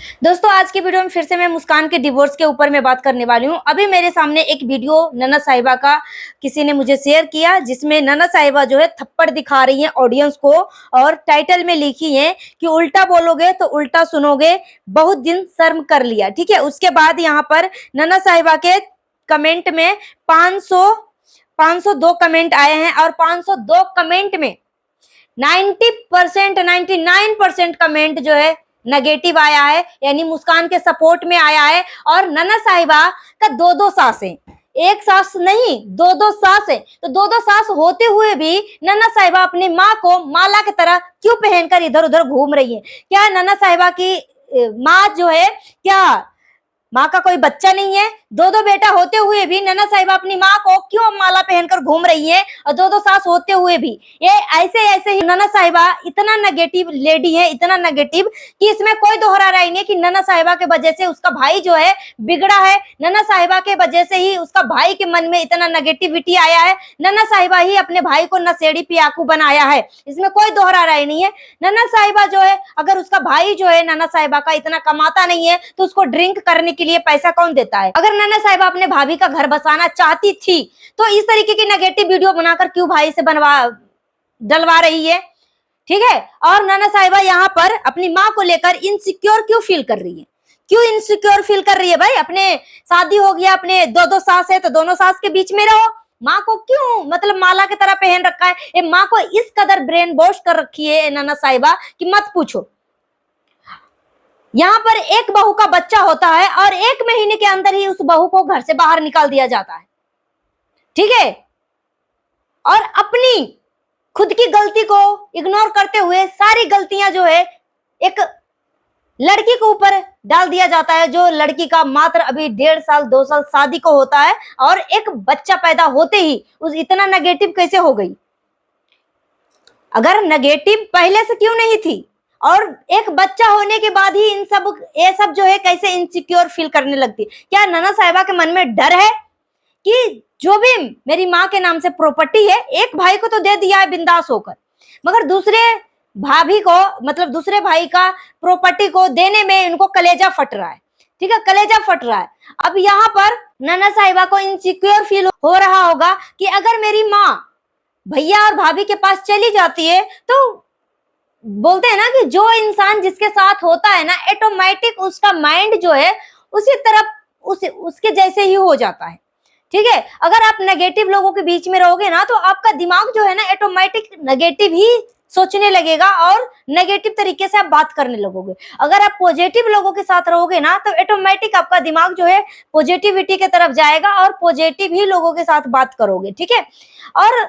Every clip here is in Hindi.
दोस्तों आज की वीडियो में फिर से मैं मुस्कान के डिवोर्स के ऊपर में बात करने वाली हूँ। अभी मेरे सामने एक वीडियो ननद साहिबा का किसी ने मुझे शेयर किया, जिसमें ननद साहिबा जो है थप्पड़ दिखा रही हैं ऑडियंस को और टाइटल में लिखी है कि उल्टा बोलोगे तो उल्टा सुनोगे, बहुत दिन शर्म कर लिया। ठीक है, उसके बाद यहाँ पर ननद साहिबा के कमेंट में 502 कमेंट आए हैं और 502 कमेंट में 90% 99% कमेंट जो है नेगेटिव आया है, यानी मुस्कान के सपोर्ट में आया है। और ननद साहिबा का दो सास है, एक सास नहीं, दो सास है। तो दो सास होते हुए भी ननद साहिबा अपनी माँ को माला की तरह क्यों पहनकर इधर उधर घूम रही है? क्या ननद साहिबा की माँ जो है, क्या माँ का कोई बच्चा नहीं है? दो बेटा होते हुए भी ननद साहिबा अपनी माँ को क्यों माला पहनकर घूम रही है? और दो सास होते हुए भी ये ऐसे ही ननद साहिबा इतना नेगेटिव लेडी है, इतना नेगेटिव कि इसमें कोई दोहरा राय नहीं है कि ननद साहिबा के वजह से उसका भाई जो है बिगड़ा है। ननद साहिबा के वजह से ही उसका भाई के मन में इतना नेगेटिविटी आया है। ननद साहिबा ही अपने भाई को नशेड़ी पियाकू बनाया है, इसमें कोई दोहरा राय नहीं है। ननद साहिबा जो है, अगर उसका भाई जो है ननद साहिबा का इतना कमाता नहीं है तो उसको ड्रिंक करने के लिए पैसा कौन देता है? अगर ननद साहिबा अपने भाभी का घर बसाना चाहती थी तो इस तरीके की नेगेटिव वीडियो बनाकर क्यों भाई से डलवा रही है? ठीक है, और ननद साहिबा यहाँ पर अपनी माँ को लेकर इनसिक्योर क्यों फील कर रही है? क्यों इनसिक्योर फील कर रही है भाई? अपने शादी हो गया, अपने दो सास है तो दोनों सास के बीच में रहो। माँ को क्यों मतलब माला की तरह पहन रखा है? ये माँ को इस कदर ब्रेन वॉश कर रखी है ननद साहिबा कि मत पूछो। यहाँ पर एक बहू का बच्चा होता है और 1 महीने के अंदर ही उस बहू को घर से बाहर निकाल दिया जाता है। ठीक है, और अपनी खुद की गलती को इग्नोर करते हुए सारी गलतियां जो है एक लड़की के ऊपर डाल दिया जाता है, जो लड़की का मात्र अभी 1.5 साल 2 साल शादी को होता है और एक बच्चा पैदा होते ही उस इतना नेगेटिव कैसे हो गई? अगर नेगेटिव पहले से क्यों नहीं थी? और एक बच्चा होने के बाद ही ये सब जो है कैसे इनसिक्योर फील करने लगती? क्या ननद साहिबा के मन में डर है कि जो भी मेरी माँ के नाम से प्रॉपर्टी है, एक भाई को तो दे दिया है बिंदास होकर, मगर दूसरे भाभी को मतलब दूसरे भाई का प्रॉपर्टी को देने में इनको कलेजा फट रहा है। ठीक है, कलेजा फट रहा है। अब यहाँ पर ननद साहिबा को इनसिक्योर फील हो रहा होगा कि अगर मेरी माँ भैया और भाभी के पास चली जाती है तो बोलते हैं ना कि जो इंसान जिसके साथ होता है ना, ऑटोमेटिक उसका माइंड जो है उसी तरफ उसके जैसे ही हो जाता है। ठीक है, अगर आप नेगेटिव लोगों के बीच में रहोगे ना तो आपका दिमाग जो है ना ऑटोमेटिक नेगेटिव ही सोचने लगेगा और नेगेटिव तरीके से आप बात करने लगोगे। अगर आप पॉजिटिव लोगों के साथ रहोगे ना तो ऑटोमेटिक आपका दिमाग जो है पॉजिटिविटी की तरफ जाएगा और पॉजिटिव ही लोगों के साथ बात करोगे। ठीक है, और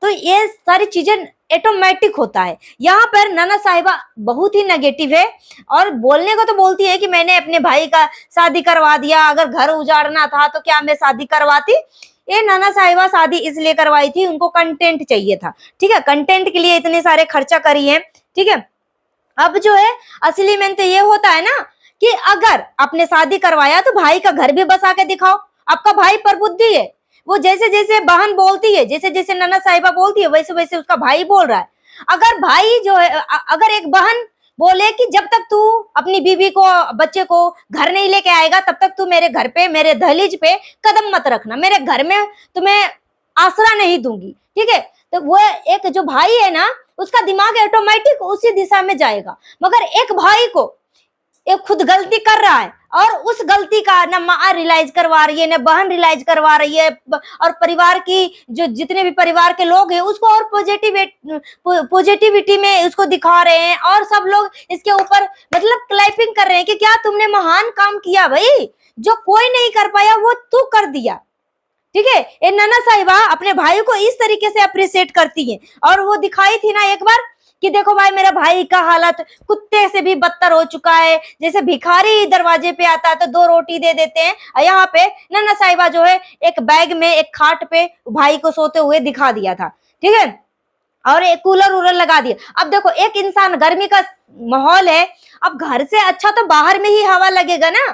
तो ये सारी चीजें ऑटोमेटिक होता है। यहाँ पर ननद साहिबा बहुत ही नेगेटिव है और बोलने को तो बोलती है कि मैंने अपने भाई का शादी करवा दिया, अगर घर उजाड़ना था तो क्या मैं शादी करवाती? ये ननद साहिबा शादी इसलिए करवाई थी, उनको कंटेंट चाहिए था। ठीक है, कंटेंट के लिए इतने सारे खर्चा करी है। ठीक है, अब जो है असली में तो ये होता है ना कि अगर आपने शादी करवाया तो भाई का घर भी बसा के दिखाओ। आपका भाई प्रबुद्धि है, वो जैसे जैसे बहन बोलती है, जैसे जैसे ननद साहिबा बोलती है, वैसे वैसे उसका भाई बोल रहा है। अगर भाई जो है अगर एक बहन बोले कि जब तक तू अपनी बीवी को बच्चे को घर नहीं लेके आएगा तब तक तू मेरे घर पे मेरे दहलीज पे कदम मत रखना, मेरे घर में तुम्हें आसरा नहीं दूंगी। ठीक है, तो वो एक जो भाई है ना उसका दिमाग ऑटोमेटिक उसी दिशा में जाएगा। मगर एक भाई को ये खुद गलती कर रहा है और उस गलती का न माँ रियलाइज करवा रही है न बहन रियलाइज करवा रही है, और परिवार की जो जितने भी परिवार के लोग हैं उसको और पॉजिटिविटी में उसको दिखा रहे हैं और सब लोग इसके ऊपर मतलब क्लैपिंग कर रहे हैं कि क्या तुमने महान काम किया भाई, जो कोई नहीं कर पाया वो तू कर दिया। ठीक है, ये ननद साहिबा अपने भाई को इस तरीके से अप्रिशिएट करती है और वो दिखाई थी ना एक बार कि देखो भाई मेरा भाई का हालत कुत्ते से भी बदतर हो चुका है, जैसे भिखारी दरवाजे पे आता है तो 2 रोटी दे देते हैं। यहाँ पे नन्ना साहिबा जो है एक बैग में एक खाट पे भाई को सोते हुए दिखा दिया था। ठीक है, और एक कूलर वूलर लगा दिया। अब देखो एक इंसान, गर्मी का माहौल है, अब घर से अच्छा तो बाहर में ही हवा लगेगा ना।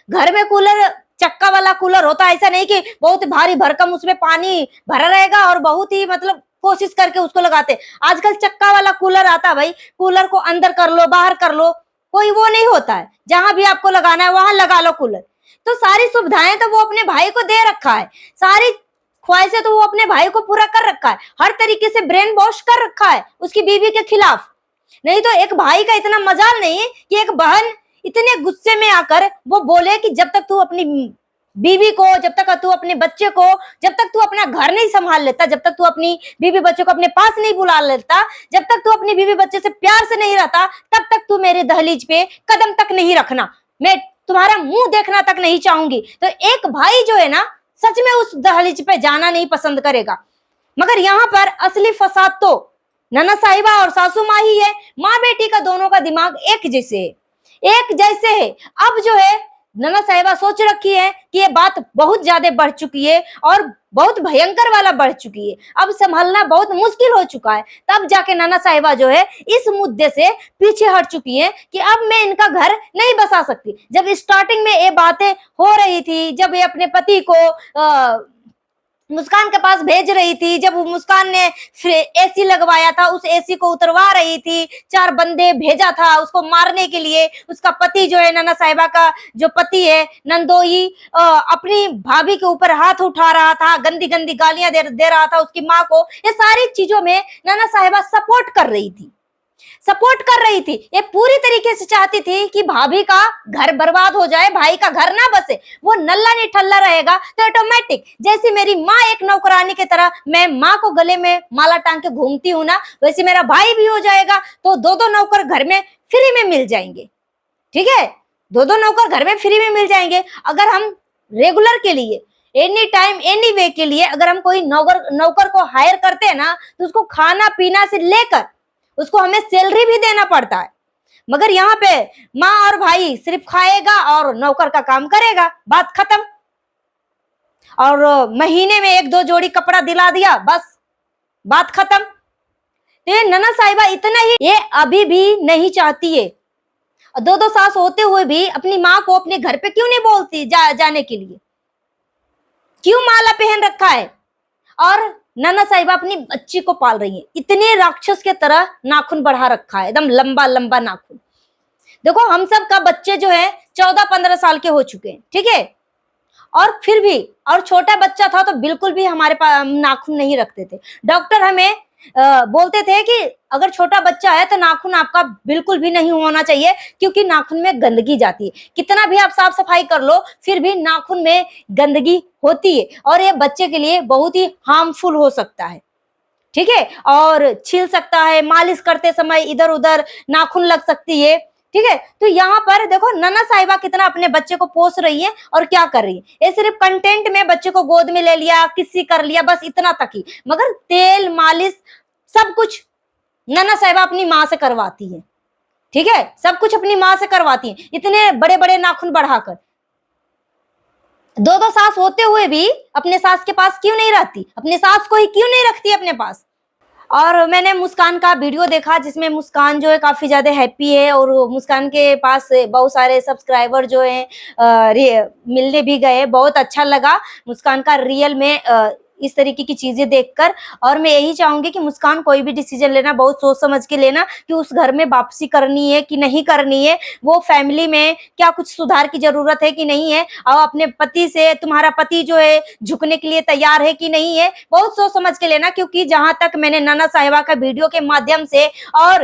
घर में कूलर चक्का वाला कूलर होता है, ऐसा नहीं कि बहुत भारी भरकम उसमें पानी भरा रहेगा और बहुत ही मतलब कोशिश करके उसको लगाते। आजकल चक्का वाला कूलर आता है भाई, कूलर को अंदर कर लो बाहर कर लो, कोई वो नहीं होता है, जहां भी आपको लगाना है वहां लगा लो कूलर। तो सारी सुविधाएं तो वो अपने भाई को दे रखा है, सारी ख्वाहिशें तो वो अपने भाई को पूरा कर रखा है, हर तरीके से ब्रेन वॉश कर रखा है उसकी बीवी के खिलाफ। नहीं तो एक भाई का इतना मजाल नहीं कि एक बहन इतने गुस्से में आकर वो बोले कि जब तक तू अपनी बीवी को, जब तक तू अपने बच्चे को, जब तक तू अपना घर नहीं संभाल लेता, जब तक तू अपनी बीवी बच्चे को अपने पास नहीं बुला लेता, जब तक तू अपनी बीवी बच्चे से प्यार से नहीं रहता, तब तक तू मेरे दहलीज पे कदम तक नहीं रखना, मैं तुम्हारा मुंह देखना तक नहीं चाहूंगी। तो एक भाई जो है ना सच में उस दहलीज पे जाना नहीं पसंद करेगा। मगर यहाँ पर असली फसाद तो ननद साहिबा और सासू माँ ही है। माँ बेटी का दोनों का दिमाग एक जैसे है, एक जैसे है। अब जो है ननद साहिबा सोच रखी है कि ये बात बहुत ज्यादा बढ़ चुकी है और बहुत भयंकर वाला बढ़ चुकी है, अब संभालना बहुत मुश्किल हो चुका है। तब जाके ननद साहिबा जो है इस मुद्दे से पीछे हट चुकी है कि अब मैं इनका घर नहीं बसा सकती। जब स्टार्टिंग में ये बातें हो रही थी, जब ये अपने पति को मुस्कान के पास भेज रही थी, जब मुस्कान ने एसी लगवाया था उस एसी को उतरवा रही थी, 4 बंदे भेजा था उसको मारने के लिए, उसका पति जो है ननद साहिबा का जो पति है नंदोई अपनी भाभी के ऊपर हाथ उठा रहा था, गंदी गंदी गालियां दे रहा था उसकी माँ को। ये सारी चीजों में ननद साहिबा सपोर्ट कर रही थी, सपोर्ट कर रही थी। ये पूरी तरीके से चाहती थी कि भाभी का घर बर्बाद हो जाए, भाई का घर ना बसे, वो नल्ला नहीं ठल्ला रहेगा। तो ऑटोमेटिक जैसे मेरी माँ एक नौकरानी की तरह मैं माँ को गले में माला टांग के घूमती हूँ ना, वैसे मेरा भाई भी हो जाएगा। तो 2-2 नौकर घर में फ्री में मिल जाएंगे, ठीक है, 2-2 नौकर घर में फ्री में मिल जाएंगे। अगर हम रेगुलर के लिए, एनी टाइम एनी वे के लिए अगर हम कोई नौकर को हायर करते हैं ना, तो उसको खाना पीना से लेकर उसको हमें सैलरी भी देना पड़ता है। मगर यहाँ पे माँ और भाई सिर्फ खाएगा और नौकर का काम करेगा, बात खत्म। और महीने में 1-2 जोड़ी कपड़ा दिला दिया, बस बात खत्म। तो ये ननद साहिबा इतना ही ये अभी भी नहीं चाहती है, 2-2 सास होते हुए भी अपनी माँ को अपने घर पे क्यों नहीं बोलती जाने के लिए, क्यों माला पहन रखा है। और ननद साहिबा अपनी बच्ची को पाल रही है, इतने राक्षस के तरह नाखून बढ़ा रखा है, एकदम लंबा लंबा नाखून। देखो हम सब का बच्चे जो है 14-15 साल के हो चुके हैं, ठीक है, और फिर भी और छोटा बच्चा था तो बिल्कुल भी हमारे पास नाखून नहीं रखते थे। डॉक्टर हमें बोलते थे कि अगर छोटा बच्चा है तो नाखून आपका बिल्कुल भी नहीं होना चाहिए, क्योंकि नाखून में गंदगी जाती है। कितना भी आप साफ सफाई कर लो फिर भी नाखून में गंदगी होती है और ये बच्चे के लिए बहुत ही हार्मफुल हो सकता है, ठीक है, और छील सकता है, मालिश करते समय इधर उधर नाखून लग सकती है, ठीक है। तो यहाँ पर देखो ननद साहिबा कितना अपने बच्चे को पोस रही है और क्या कर रही है, ये सिर्फ कंटेंट में बच्चे को गोद में ले लिया, किसी कर लिया, बस इतना तक ही। मगर तेल मालिश सब कुछ ननद साहिबा अपनी माँ से करवाती है, ठीक है, सब कुछ अपनी माँ से करवाती है, इतने बड़े बड़े नाखून बढ़ाकर। 2-2 सास होते हुए भी अपने सास के पास क्यों नहीं रहती, अपने सास को ही क्यों नहीं रखती अपने पास। और मैंने मुस्कान का वीडियो देखा जिसमें मुस्कान जो है काफी ज्यादा हैप्पी है और मुस्कान के पास बहुत सारे सब्सक्राइबर जो है मिलने भी गए, बहुत अच्छा लगा मुस्कान का रियल में इस तरीके की चीजें देखकर। और मैं यही चाहूंगी कि मुस्कान कोई भी डिसीजन लेना बहुत सोच समझ के लेना कि उस घर में वापसी करनी है कि नहीं करनी है, वो फैमिली में क्या कुछ सुधार की जरूरत है कि नहीं है, और अपने पति से तुम्हारा पति जो है झुकने के लिए तैयार है कि नहीं है, बहुत सोच समझ के लेना। क्योंकि जहां तक मैंने ननद साहिबा का वीडियो के माध्यम से और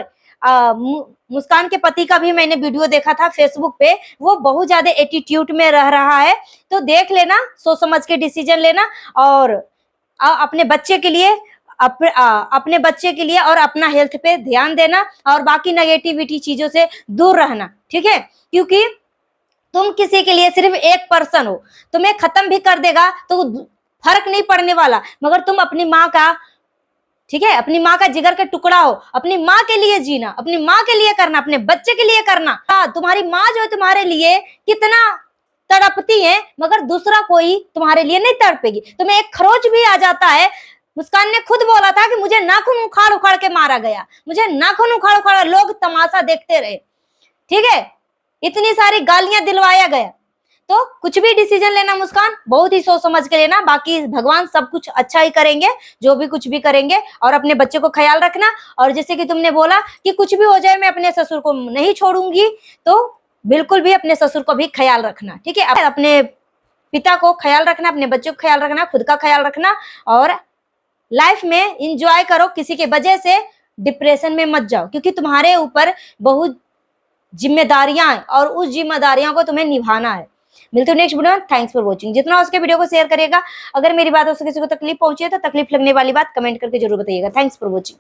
मुस्कान के पति का भी मैंने वीडियो देखा था फेसबुक पे, वो बहुत ज्यादा एटीट्यूड में रह रहा है। तो देख लेना, सोच समझ के डिसीजन लेना और अपने बच्चे के लिए अपने बच्चे के लिए और अपना हेल्थ पे ध्यान देना और बाकी नेगेटिविटी चीजों से दूर रहना, ठीक है। क्योंकि तुम किसी के लिए सिर्फ एक पर्सन हो, तुम्हें खत्म भी कर देगा तो फर्क नहीं पड़ने वाला, मगर तुम अपनी माँ का, ठीक है, अपनी माँ का जिगर का टुकड़ा हो, अपनी माँ के लिए जीना, अपनी माँ के लिए करना, अपने बच्चे के लिए करना। तुम्हारी माँ जो है तुम्हारे लिए कितना तड़पती है, मगर दूसरा कोई तुम्हारे लिए नहीं तड़पेगी। तुम्हें एक खरोच भी आ जाता है, मुस्कान ने खुद बोला था कि मुझे नाखून उखाड़ उखाड़ के मारा गया, मुझे नाखून उखाड़ उखाड़ लोग तमाशा देखते रहे, ठीक है, इतनी सारी गालियां दिलवाया गया। तो कुछ भी डिसीजन लेना मुस्कान बहुत ही सोच समझ के लेना, बाकी भगवान सब कुछ अच्छा ही करेंगे, जो भी कुछ भी करेंगे। और अपने बच्चे को ख्याल रखना, और जैसे कि तुमने बोला कि कुछ भी हो जाए मैं अपने ससुर को नहीं छोड़ूंगी, तो बिल्कुल भी अपने ससुर को भी ख्याल रखना, ठीक है। अपने पिता को ख्याल रखना, अपने बच्चों को ख्याल रखना, खुद का ख्याल रखना, और लाइफ में एंजॉय करो। किसी के वजह से डिप्रेशन में मत जाओ, क्योंकि तुम्हारे ऊपर बहुत जिम्मेदारियां हैं और उस जिम्मेदारियों को तुम्हें निभाना है। मिलते हैं नेक्स्ट वीडियो में। Thanks for watching. जितना हो सके वीडियो को शेयर करिएगा। अगर मेरी बातों से किसी को तकलीफ पहुंची है तो तकलीफ लगने वाली बात कमेंट करके जरूर बताइएगा। Thanks for watching.